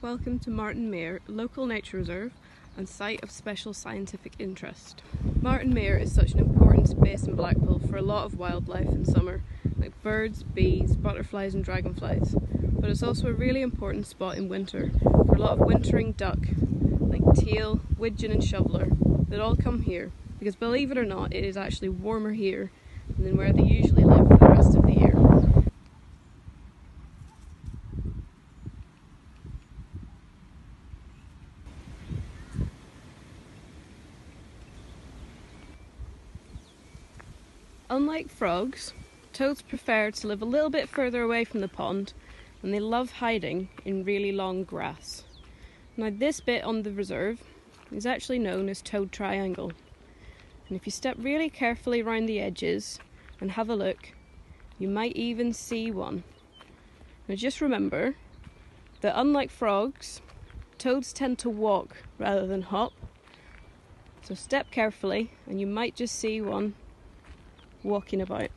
Welcome to Marton Mere, local nature reserve and site of special scientific interest. Marton Mere is such an important space in Blackpool for a lot of wildlife in summer, like birds, bees, butterflies and dragonflies. But it's also a really important spot in winter for a lot of wintering duck, like teal, widgeon and shoveler, that all come here, because believe it or not, it is actually warmer here than where they usually live for the rest of the year. Unlike frogs, toads prefer to live a little bit further away from the pond, and they love hiding in really long grass. Now this bit on the reserve is actually known as Toad Triangle, and if you step really carefully around the edges and have a look, you might even see one. Now just remember that unlike frogs, toads tend to walk rather than hop, so step carefully and you might just see one walking about.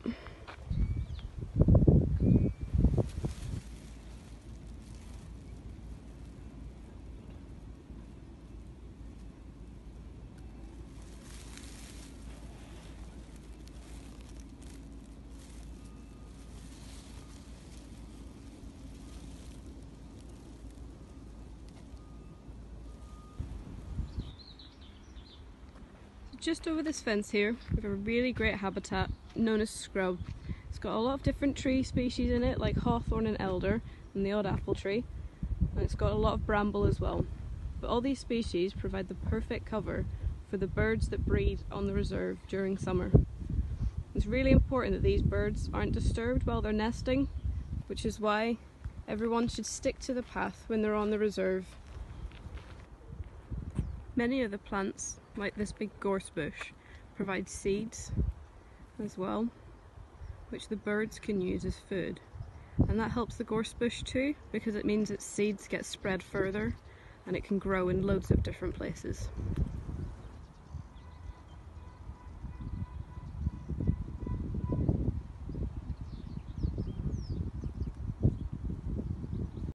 Just over this fence here, we have a really great habitat known as scrub. It's got a lot of different tree species in it, like hawthorn and elder, and the odd apple tree, and it's got a lot of bramble as well. But all these species provide the perfect cover for the birds that breed on the reserve during summer. It's really important that these birds aren't disturbed while they're nesting, which is why everyone should stick to the path when they're on the reserve. Many of the plants, like this big gorse bush, provide seeds as well, which the birds can use as food. And that helps the gorse bush too, because it means its seeds get spread further and it can grow in loads of different places.